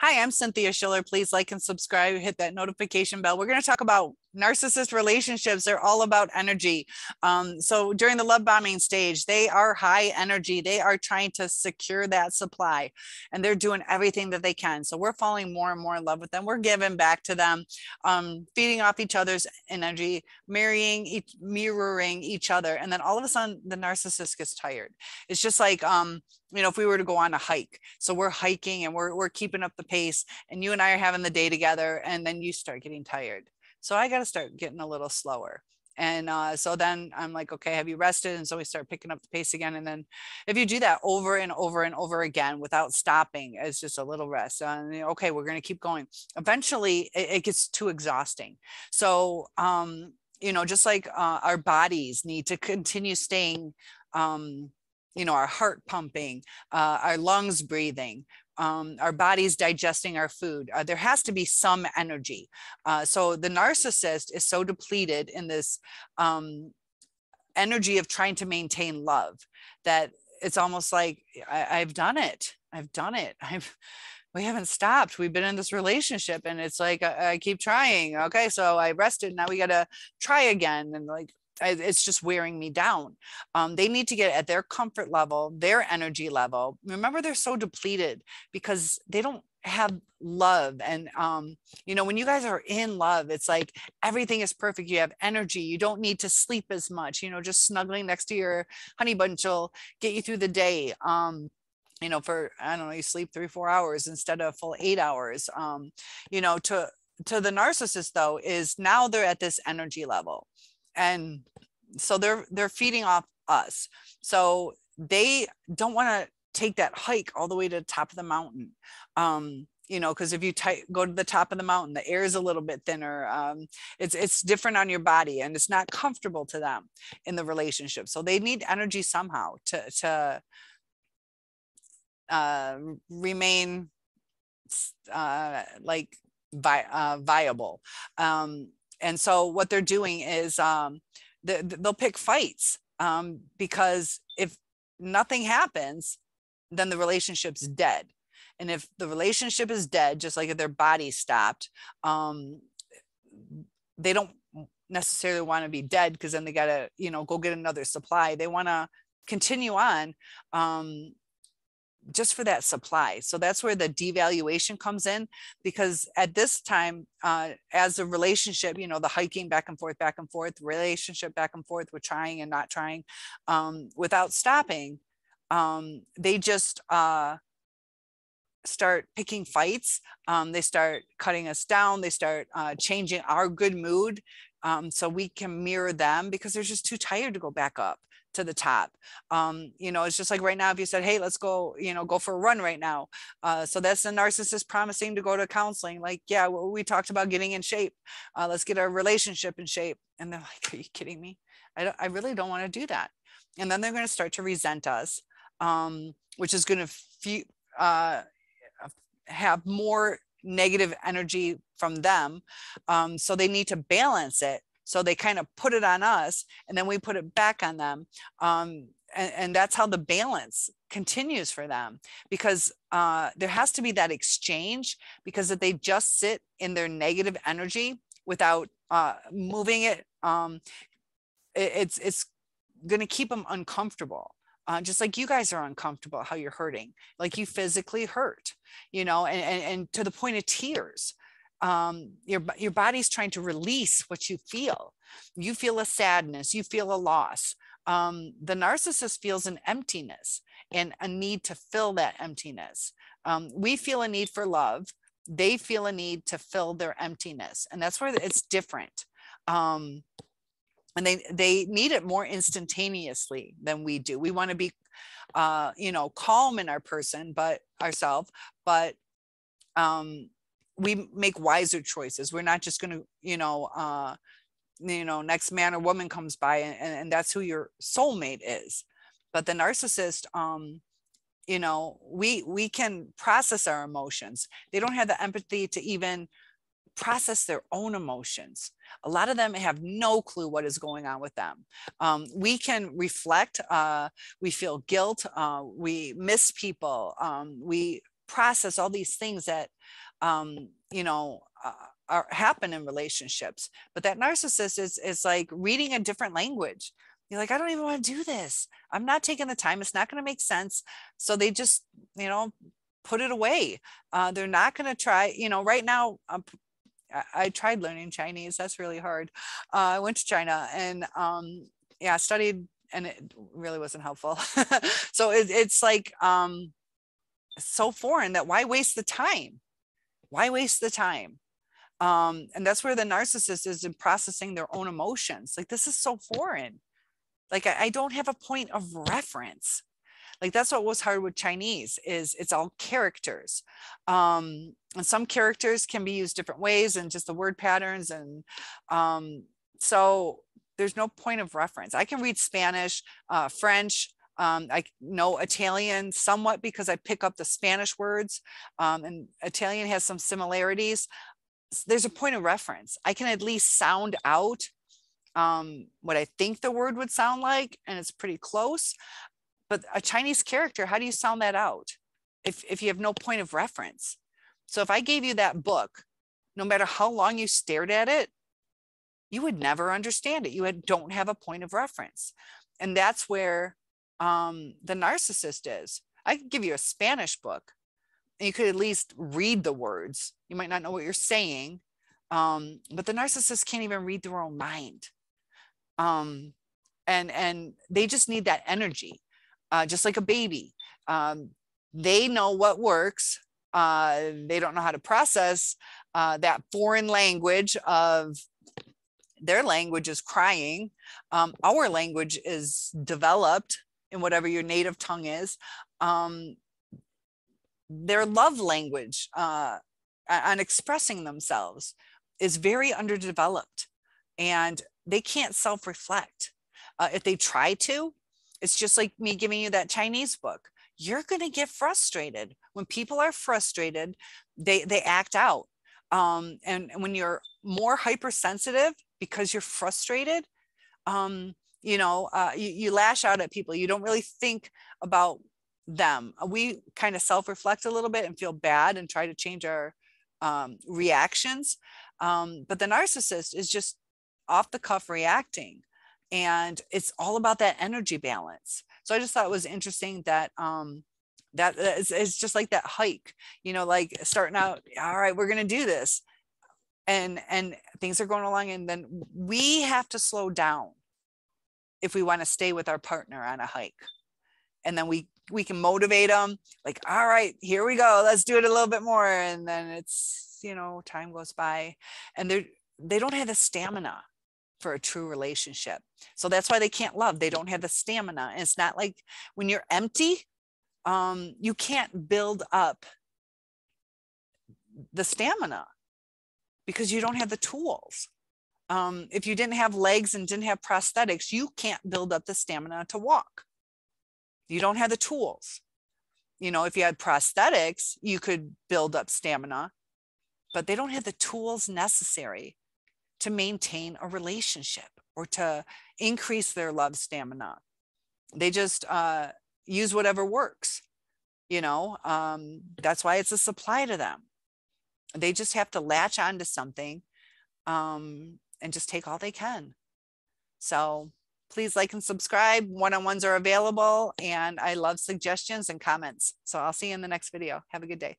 Hi, I'm Cynthia Schiller. Please like and subscribe, hit that notification bell. We're going to talk about narcissist relationships. They're all about energy. So during the love bombing stage, they are high energy. They are trying to secure that supply and they're doing everything that they can. So we're falling more and more in love with them. We're giving back to them, feeding off each other's energy, mirroring each other. And then all of a sudden the narcissist gets tired. It's just like, if we were to go on a hike, so we're hiking and we're keeping up the pace and you and I are having the day together and then you start getting tired. So I got to start getting a little slower. And so then I'm like, okay, have you rested? And so we start picking up the pace again. And then if you do that over and over and over again without stopping, it's just a little rest. Okay, we're going to keep going. Eventually it gets too exhausting. So, just like our bodies need to continue staying, our heart pumping, our lungs breathing, our bodies digesting our food. There has to be some energy. So the narcissist is so depleted in this energy of trying to maintain love that it's almost like I've done it. We haven't stopped. We've been in this relationship and it's like, I keep trying. Okay. So I rested. Now we got to try again. And like, it's just wearing me down. They need to get at their comfort level, their energy level. Remember, they're so depleted because they don't have love. And, when you guys are in love, it's like everything is perfect. You have energy. You don't need to sleep as much, just snuggling next to your honey bunch will get you through the day. For, I don't know, you sleep 3-4 hours instead of full 8 hours. To the narcissist though, is now they're at this energy level. And so they're feeding off us. So they don't want to take that hike all the way to the top of the mountain. Because if you go to the top of the mountain, the air is a little bit thinner. It's different on your body and it's not comfortable to them in the relationship. So they need energy somehow to remain viable. And so what they're doing is they'll pick fights because if nothing happens, then the relationship's dead. And if the relationship is dead, just like if their body stopped, they don't necessarily want to be dead because then they got to, go get another supply. They want to continue on just for that supply. So that's where the devaluation comes in, because at this time, as a relationship, the hiking back and forth, relationship back and forth with trying and not trying, without stopping, they just start picking fights. They start cutting us down. They start changing our good mood so we can mirror them because they're just too tired to go back up to the top. It's just like right now, if you said, hey, let's go, go for a run right now. So that's the narcissist promising to go to counseling. Like, yeah, well, we talked about getting in shape. Let's get our relationship in shape. And they're like, are you kidding me? I really don't want to do that. And then they're going to start to resent us, which is going to have more negative energy from them. So they need to balance it. So they kind of put it on us and then we put it back on them. And that's how the balance continues for them, because there has to be that exchange, because if they just sit in their negative energy without moving it, it's going to keep them uncomfortable. Just like you guys are uncomfortable, how you're hurting, like you physically hurt, and to the point of tears. Your body's trying to release what you feel. You feel a sadness, you feel a loss. The narcissist feels an emptiness and a need to fill that emptiness. We feel a need for love. They feel a need to fill their emptiness. And that's where it's different. And they need it more instantaneously than we do. We want to be, calm in our person, but ourselves, but, we make wiser choices. We're not just going to, next man or woman comes by and that's who your soulmate is. But the narcissist, we can process our emotions. They don't have the empathy to even process their own emotions. A lot of them have no clue what is going on with them. We can reflect, we feel guilt, we miss people, we process all these things that, you know, happen in relationships. But that narcissist is like reading a different language. You're like, I don't even want to do this. I'm not taking the time. It's not going to make sense. So they just, you know, put it away. They're not going to try, you know, right now. I tried learning Chinese. That's really hard. I went to China and yeah, studied, and it really wasn't helpful. So it's like so foreign that why waste the time? Why waste the time? And that's where the narcissist is in processing their own emotions. Like, this is so foreign. Like, I don't have a point of reference. Like, that's what was hard with Chinese, is it's all characters. And some characters can be used different ways, and just the word patterns. And so there's no point of reference. I can read Spanish, French. I know Italian somewhat because I pick up the Spanish words, and Italian has some similarities. There's a point of reference. I can at least sound out what I think the word would sound like, and it's pretty close. But a Chinese character, how do you sound that out if you have no point of reference? So if I gave you that book, no matter how long you stared at it, you would never understand it. You don't have a point of reference. And that's where the narcissist is. I could give you a Spanish book, and you could at least read the words. You might not know what you're saying, but the narcissist can't even read their own mind. And they just need that energy, just like a baby. They know what works. They don't know how to process that foreign language of their language is crying. Our language is developed in whatever your native tongue is. Their love language on expressing themselves is very underdeveloped, and they can't self-reflect. If they try to, it's just like me giving you that Chinese book. You're going to get frustrated. When people are frustrated, they act out. And when you're more hypersensitive because you're frustrated, you know, you lash out at people. You don't really think about them. We kind of self-reflect a little bit and feel bad and try to change our reactions. But the narcissist is just off the cuff reacting. And it's all about that energy balance. So I just thought it was interesting that that is just like that hike, you know, like starting out, all right, we're going to do this. And things are going along. And then we have to slow down if we want to stay with our partner on a hike. And then we can motivate them, like, all right, here we go. Let's do it a little bit more. And then it's, you know, time goes by, and they don't have the stamina for a true relationship. So that's why they can't love. They don't have the stamina. And it's not like when you're empty, you can't build up the stamina because you don't have the tools. If you didn't have legs and didn't have prosthetics, you can't build up the stamina to walk. You don't have the tools. You know, if you had prosthetics, you could build up stamina, but they don't have the tools necessary to maintain a relationship or to increase their love stamina. They just use whatever works, you know. That's why it's a supply to them. They just have to latch onto something and just take all they can. So please like and subscribe. One-on-ones are available, and I love suggestions and comments. So I'll see you in the next video. Have a good day.